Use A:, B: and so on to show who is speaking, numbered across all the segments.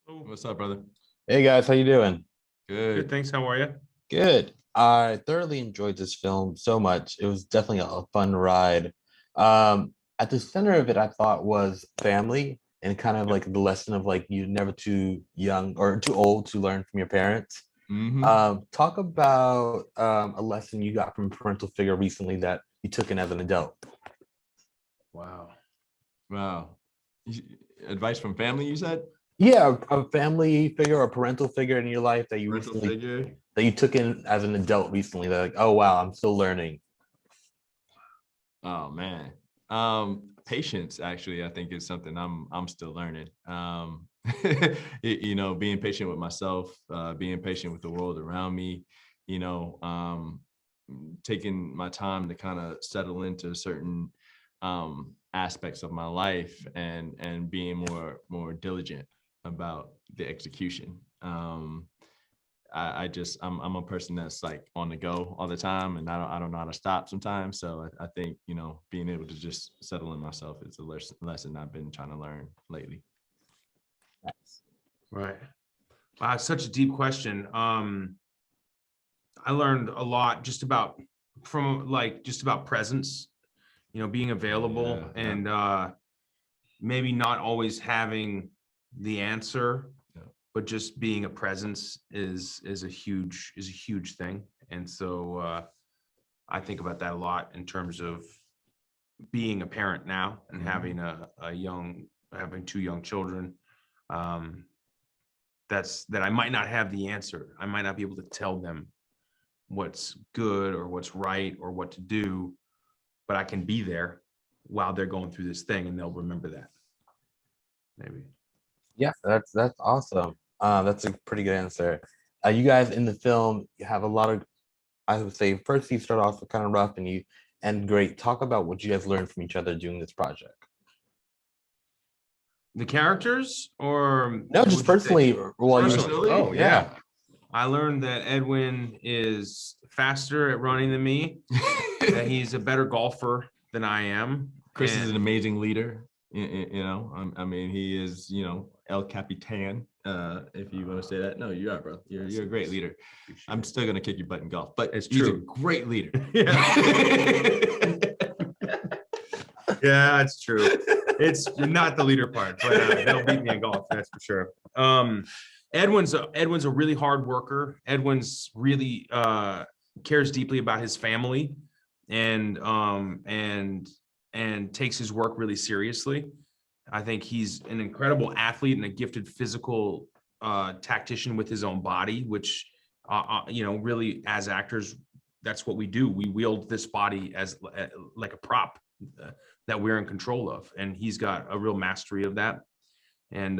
A: Oh,
B: What's up, brother?
C: Hey guys, how you doing?
A: good.
B: Good.
A: Thanks. How are you?
C: Good. I thoroughly enjoyed this film so much. It was definitely a fun ride. At the center of it, I thought was family and kind of
B: Yep.
C: like the lesson of like you're never too young or too old to learn from your parents.
B: Mm-hmm.
C: Talk about a lesson you got from a parental figure recently that you took in as an adult.
A: Wow.
B: Wow. Advice from family, you said?
C: Yeah, a family figure or a parental figure in your life
B: Parental figure.
C: that you took in as an adult recently. That like, oh wow, I'm still learning.
B: Oh man. Patience actually, I think is something I'm still learning. Being patient with myself, being patient with the world around me, you know, taking my time to kind of settle into certain aspects of my life and being more diligent about the execution. I'm a person that's like on the go all the time, and I don't know how to stop sometimes. So I think being able to just settle in myself is a lesson I've been trying to learn lately.
A: Right. Wow, it's such a deep question. I learned a lot just about presence, being available
B: Yeah.
A: and maybe not always having the answer,
B: Yeah.
A: but just being a presence is a huge thing. And so I think about that a lot in terms of being a parent now and
B: Mhm.
A: having two young children. Um, that I might not have the answer. I might not be able to tell them what's good or what's right or what to do, but I can be there while they're going through this thing and they'll remember that. Maybe.
C: Yeah, that's awesome. That's a pretty good answer. You guys in the film, you have a lot of, I would say, first you start off kind of rough and you end great. Talk about what you guys learned from each other doing this project.
A: The characters or
C: No,
A: what
C: just
A: would you say?
C: personally. Well, you,
A: Personally. Oh,
C: yeah.
A: yeah. I learned that Edwin is faster at running than me, that he's a better golfer than I am.
B: Chris is an
A: And
B: amazing leader. I mean, he is, El Capitan, if you want to say that. No, you are, bro. You're a great leader. I'm still gonna kick your butt in golf, but
A: It's
B: he's a
A: true.
B: great leader.
A: Yeah, it's true. It's not the leader part, but he'll beat me in golf, that's for sure. Edwin's a really hard worker. Edwin's really cares deeply about his family and takes his work really seriously. I think he's an incredible athlete and a gifted physical tactician with his own body, which really as actors, that's what we do. We wield this body as like a prop that we're in control of, and he's got a real mastery of that. And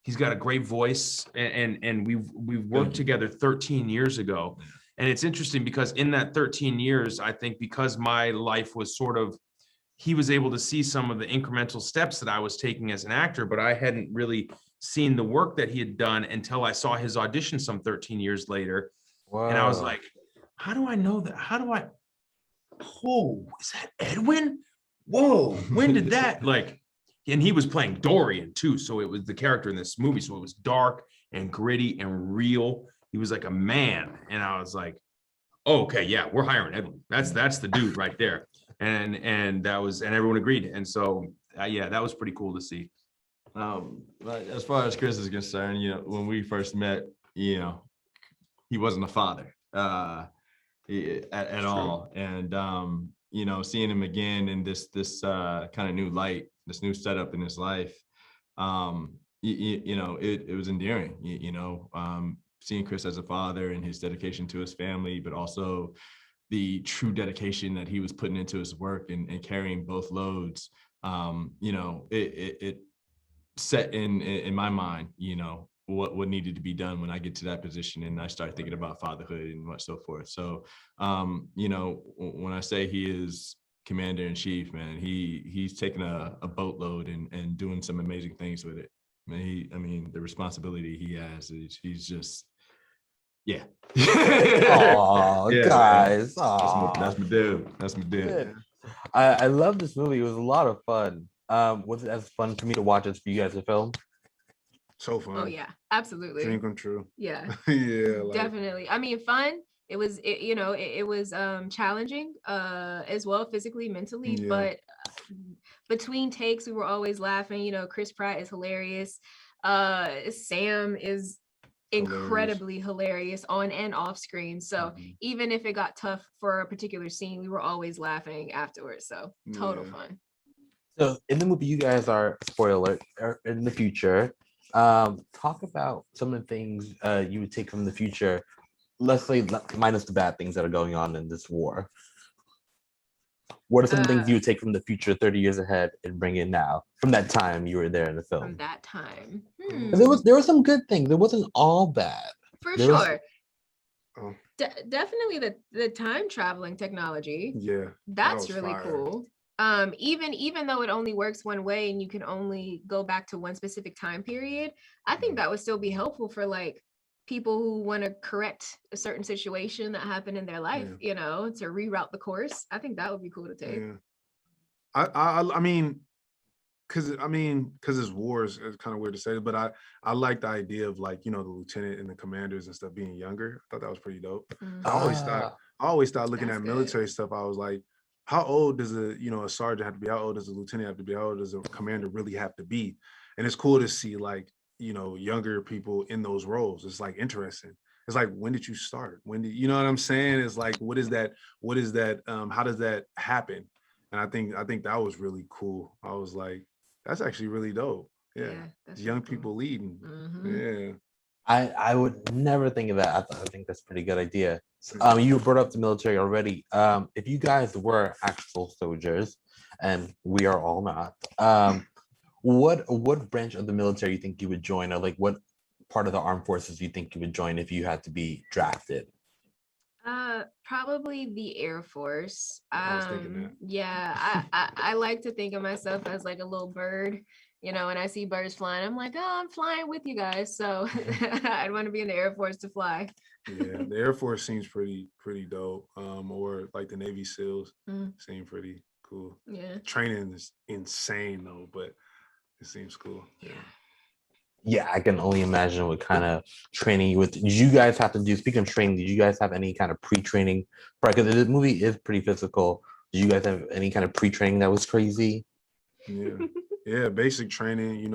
A: he's got a great voice, and we've worked together 13 years ago. And it's interesting because in that 13 years, I think because my life was sort of, he was able to see some of the incremental steps that I was taking as an actor, but I hadn't really seen the work that he had done until I saw his audition some 13 years later.
C: Wow.
A: And I was like, how do I know that? Oh, is that Edwin? Whoa, when did that and he was playing Dorian too. So it was the character in this movie. So it was dark and gritty and real. He was like a man. And I was like, oh, okay, yeah, we're hiring Edwin. That's the dude right there. And everyone agreed. And so yeah, that was pretty cool to see.
B: But as far as Chris is concerned, when we first met, he wasn't a father at all. And seeing him again in this kind of new light, this new setup in his life, it was endearing. Seeing Chris as a father and his dedication to his family, but also the true dedication that he was putting into his work and carrying both loads. It set in my mind, what needed to be done when I get to that position and I start thinking about fatherhood and what so forth. So, when I say he is commander in chief, man, he's taking a boatload and doing some amazing things with it. The responsibility he has he's just, yeah.
C: Oh,
B: Yeah,
C: guys.
B: that's my dude. That's my dude.
C: Good. I love this movie. It was a lot of fun. Was it as fun for me to watch as for you guys to film?
D: So fun.
E: Oh yeah, absolutely.
D: Dream come true.
E: Yeah,
D: Yeah, like,
E: definitely. I mean, fun. It was challenging as well, physically, mentally,
D: yeah.
E: but between takes we were always laughing. Chris Pratt is hilarious. Sam is incredibly hilarious on and off screen. So even if it got tough for a particular scene, we were always laughing afterwards. So total fun.
C: So in the movie, you guys are, spoiler alert, are in the future. Talk about some of the things you would take from the future. Let's say minus the bad things that are going on in this war. What are some things you would take from the future 30 years ahead and bring in now from that time you were there in the film?
E: From that time.
C: There were some good things. It wasn't all bad.
E: For sure. Definitely the time traveling technology.
D: Yeah.
E: That's really cool. Even though it only works one way and you can only go back to one specific time period, I think that would still be helpful for like people who want to correct a certain situation that happened in their life, to reroute the course. I think that would be cool to take.
D: Yeah. I mean, because it's wars, it's kind of weird to say, but I like the idea of like, the lieutenant and the commanders and stuff being younger. I thought that was pretty dope. I always thought looking at military stuff, I was like, how old does a sergeant have to be? How old does a lieutenant have to be? How old does a commander really have to be? And it's cool to see like, younger people in those roles. It's like interesting. It's like, when did you start? When did, you know what I'm saying? It's like, what is that? How does that happen? And I think that was really cool. I was like, that's actually really dope. Yeah. Young people leading. Yeah.
C: I would never think of that. I think that's a pretty good idea. You brought up the military already. If you guys were actual soldiers, and we are all not, what branch of the military you think you would join, or like what part of the armed forces you think you would join if you had to be drafted?
E: Probably the Air Force.
D: I was thinking that.
E: Yeah, I like to think of myself as like a little bird. When I see birds flying, I'm like, oh, I'm flying with you guys. So I'd want to be in the Air Force to fly.
D: Yeah, the Air Force seems pretty dope. Or like the Navy SEALs seem pretty cool.
E: Yeah.
D: Training is insane though, but it seems cool.
C: Yeah, I can only imagine what kind of training you would. Did you guys have to do? Speaking of training, did you guys have any kind of pre-training? Because the movie is pretty physical. Did you guys have any kind of pre-training that was crazy?
D: Yeah, basic training.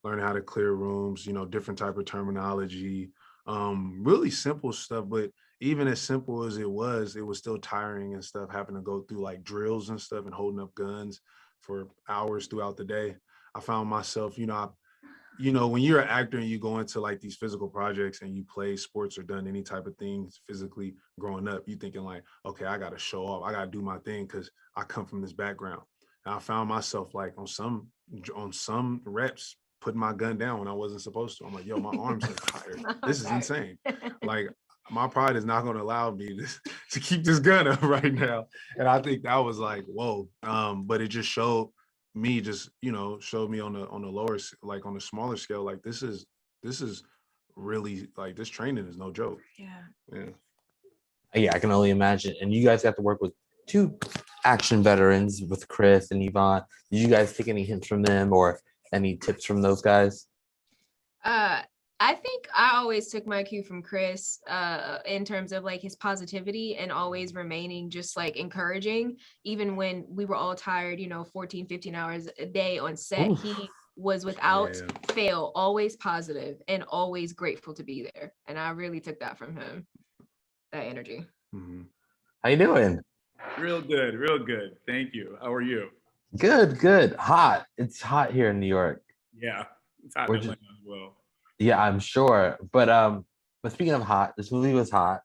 D: Learning how to clear rooms. Different type of terminology. Really simple stuff, but even as simple as it was still tiring and stuff. Having to go through like drills and stuff and holding up guns for hours throughout the day. I found myself, when you're an actor and you go into like these physical projects and you play sports or done any type of things physically growing up, you thinking like, okay, I got to show off. I got to do my thing because I come from this background. And I found myself like on some reps putting my gun down when I wasn't supposed to. I'm like, yo, my arms are tired. This is insane. Like my pride is not going to allow me to keep this gun up right now. And I think that was like, whoa. But it just showed me on the lower, like on the smaller scale, like this is really like this training is no joke.
C: Yeah, I can only imagine. And you guys have to work with two action veterans, with Chris and Yvonne. Did you guys take any hints from them or any tips from those guys?
E: I think I always took my cue from Chris in terms of like his positivity and always remaining just like encouraging, even when we were all tired, 14, 15 hours a day on set. Oof. He was without fail, always positive and always grateful to be there. And I really took that from him, that energy.
C: How you doing?
F: Real good. Thank you. How are you?
C: Good. Hot. It's hot here in New York.
F: Yeah, it's hot in Atlanta as well.
C: Yeah, I'm sure. But speaking of hot, this movie was hot.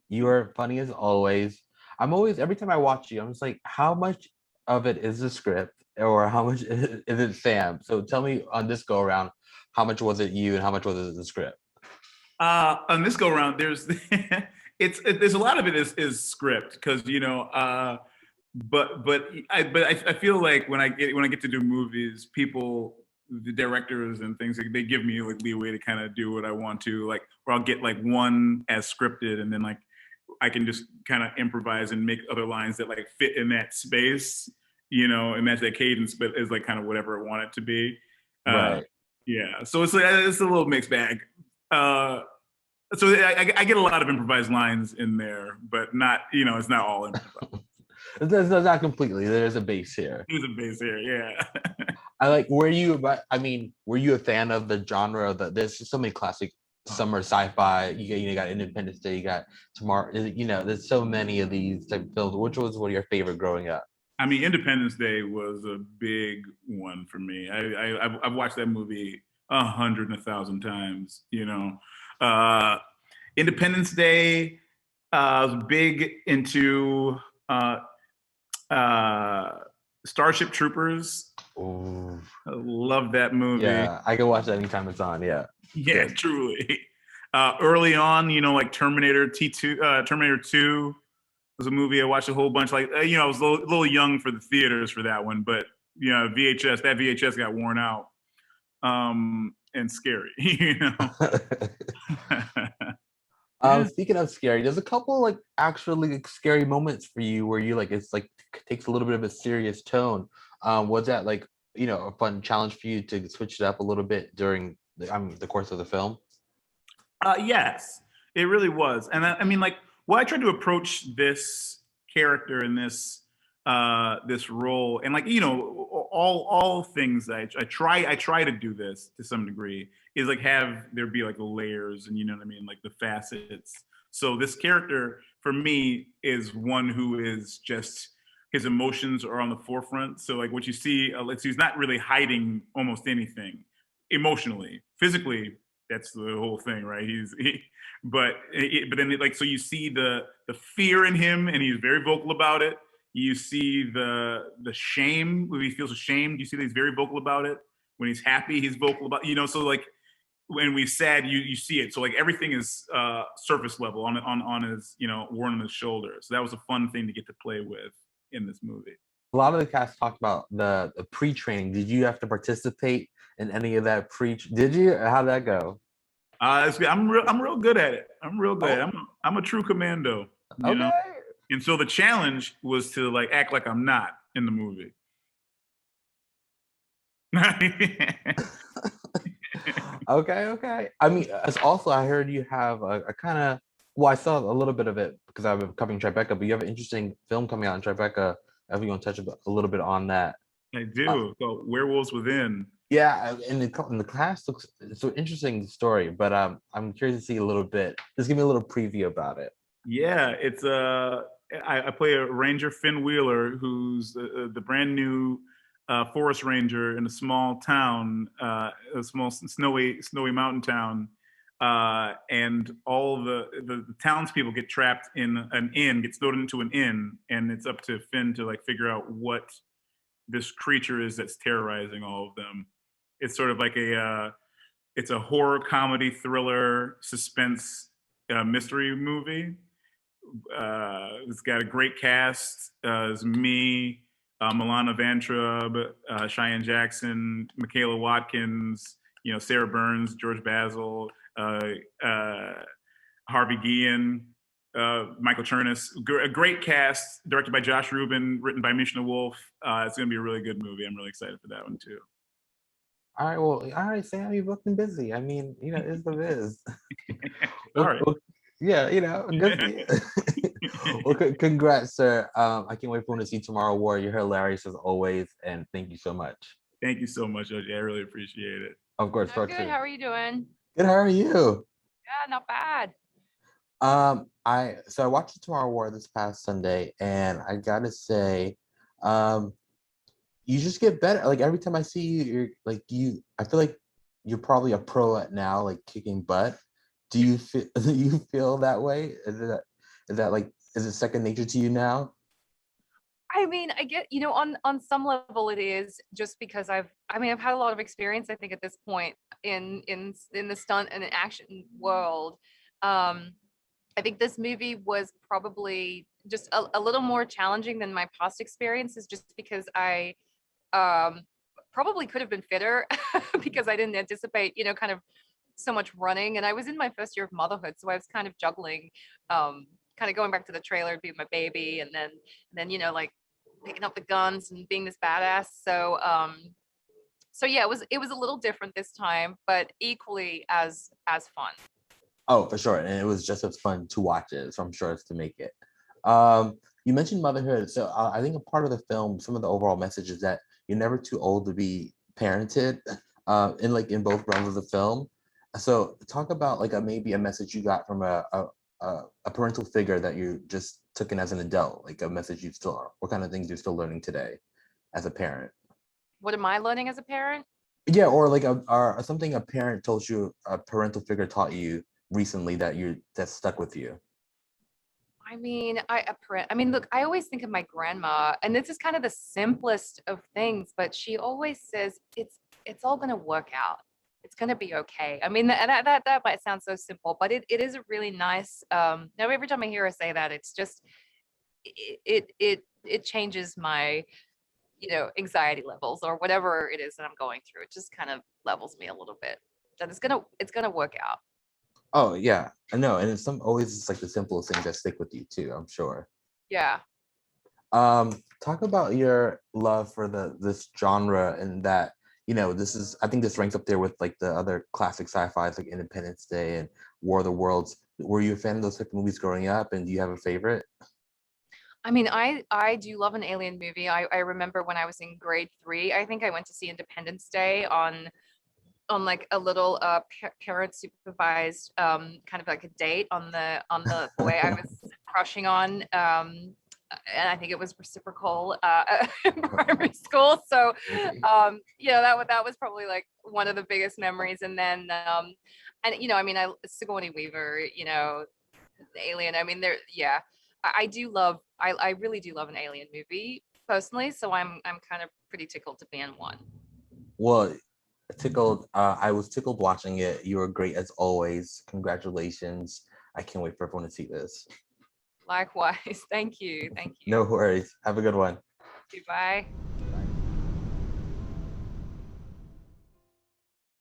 C: You are funny as always. Every time I watch you, I'm just like, how much of it is the script or how much is it Sam? So tell me on this go around, how much was it you and how much was it the script?
F: On this go around, there's there's a lot of it is script because but I feel like when I get to do movies, the directors and things, they give me like leeway to kind of do what I want to, like, or I'll get like one as scripted and then like I can just kind of improvise and make other lines that like fit in that space, and match that cadence, but is like kind of whatever I want it to be.
C: Right.
F: Yeah, so it's a little mixed bag. So I get a lot of improvised lines in there, but not, it's not all improvised.
C: It's not completely. There's a base here.
F: There's a base here, yeah.
C: I like. Were you? I mean, were you a fan of the genre? That there's just so many classic summer sci-fi. You got Independence Day. You got Tomorrow. There's so many of these type of films. Which was one of your favorite growing up?
F: I mean, Independence Day was a big one for me. I've watched that movie 100 and 1,000 times. Independence Day. I was big into Starship Troopers.
C: Ooh.
F: I love that movie.
C: Yeah, I can watch that anytime it's on. Yeah.
F: Yeah, truly. Early on, like Terminator T2, Terminator 2 was a movie I watched a whole bunch. Like, I was a little young for the theaters for that one, but that VHS got worn out, and scary.
C: Speaking of scary, there's a couple like actually like, scary moments for you where you like it's like takes a little bit of a serious tone. Was that like a fun challenge for you to switch it up a little bit during the course of the film?
F: Yes, it really was. And I mean, like, I tried to approach this character in this role, and like, all things I try to do this to some degree is like have there be like layers, and you know what I mean, like the facets. So this character for me is one who is just his emotions are on the forefront. So like what you see, he's not really hiding almost anything emotionally, physically. That's the whole thing, right? But then like, so you see the fear in him, and he's very vocal about it. You see the shame when he feels ashamed. You see that he's very vocal about it. When he's happy, he's vocal about. So like when we're sad, you see it. So like everything is surface level on his worn on his shoulder. So that was a fun thing to get to play with in this movie.
C: A lot of the cast talked about the pre-training. Did you have to participate in any of that Did you? How'd that go?
F: I'm real good at it. I'm real good.
C: Oh.
F: I'm a true commando.
C: Okay.
F: And so the challenge was to like act like I'm not in the movie.
C: Okay. I mean, as also I heard you have a kind of I saw a little bit of it because I'm covering Tribeca, but you have an interesting film coming out in Tribeca. If you want to touch a little bit on that.
F: I do. Called Werewolves Within.
C: Yeah, and the cast looks it's an interesting story, but I'm curious to see a little bit. Just give me a little preview about it.
F: Yeah, it's I play a ranger, Finn Wheeler, who's the brand new forest ranger in a small town, a small snowy mountain town, and all the townspeople get trapped in an inn, get thrown into an inn, and it's up to Finn to like figure out what this creature is that's terrorizing all of them. It's sort of like it's a horror comedy thriller suspense mystery movie. It's got a great cast. It's me, Milana Vantrub, Cheyenne Jackson, Michaela Watkins, Sarah Burns, George Basil, Harvey Guillen, Michael Chernus. A great cast, directed by Josh Rubin, written by Mishna Wolf. It's going to be a really good movie. I'm really excited for that one too.
C: All right, well, all right, Sam, you've booked and busy. I mean, it's the biz.
F: All right.
C: Yeah, good. Well, congrats, sir. I can't wait for to see Tomorrow War. You're hilarious as always, and thank you so much.
F: Thank you so much, OJ. I really appreciate it.
C: Of course.
G: I'm good. How are you doing?
C: Good. How are you?
G: Yeah, not bad.
C: I watched the Tomorrow War this past Sunday, and I gotta say, you just get better. Like every time I see you, you're like I feel like you're probably a pro at now, like kicking butt. Do you feel that way? Is it second nature to you now?
G: I mean, I get, on some level it is, just because I've had a lot of experience, I think, at this point in the stunt and the action world. I think this movie was probably just a little more challenging than my past experiences, just because I probably could have been fitter because I didn't anticipate, kind of so much running. And I was in my first year of motherhood, so I was kind of juggling, kind of going back to the trailer to be with my baby, and then like picking up the guns and being this badass. So So yeah, it was a little different this time, but equally as fun.
C: Oh, for sure. And it was just as fun to watch it. So I'm sure it's to make it. You mentioned motherhood. So I think a part of the film, some of the overall message is that you're never too old to be parented, in both realms of the film. So talk about like maybe a message you got from a parental figure that you just took in as an adult, like a message you still are, what kind of things you're still learning today as a parent.
G: What am I learning as a parent?
C: Yeah, or like or something a parent told you, a parental figure taught you recently that stuck with you.
G: I mean, look, I always think of my grandma, and this is kind of the simplest of things, but she always says it's all gonna work out. It's gonna be okay. I mean, that might sound so simple, but it is a really nice. Now every time I hear her say that, it's just it changes my anxiety levels or whatever it is that I'm going through. It just kind of levels me a little bit. That it's gonna work out.
C: Oh yeah, I know, and it's always it's like the simplest things that stick with you too, I'm sure.
G: Yeah.
C: Talk about your love for this genre, and that I think this ranks up there with like the other classic sci-fis like Independence Day and War of the Worlds. Were you a fan of those type of movies growing up, and do you have a favorite?
G: I mean, I do love an alien movie. I remember when I was in grade 3, I think I went to see Independence Day on like a little parent supervised kind of like a date on the boy I was crushing on. And I think it was reciprocal in primary school. So that was probably like one of the biggest memories. And then and I mean, Sigourney Weaver, the alien. I mean, I do love. I really do love an alien movie personally. So I'm kind of pretty tickled to be in one.
C: Well, tickled. I was tickled watching it. You were great as always. Congratulations. I can't wait for everyone to see this.
G: Likewise. Thank you. Thank you.
C: No worries. Have a good one.
G: Goodbye.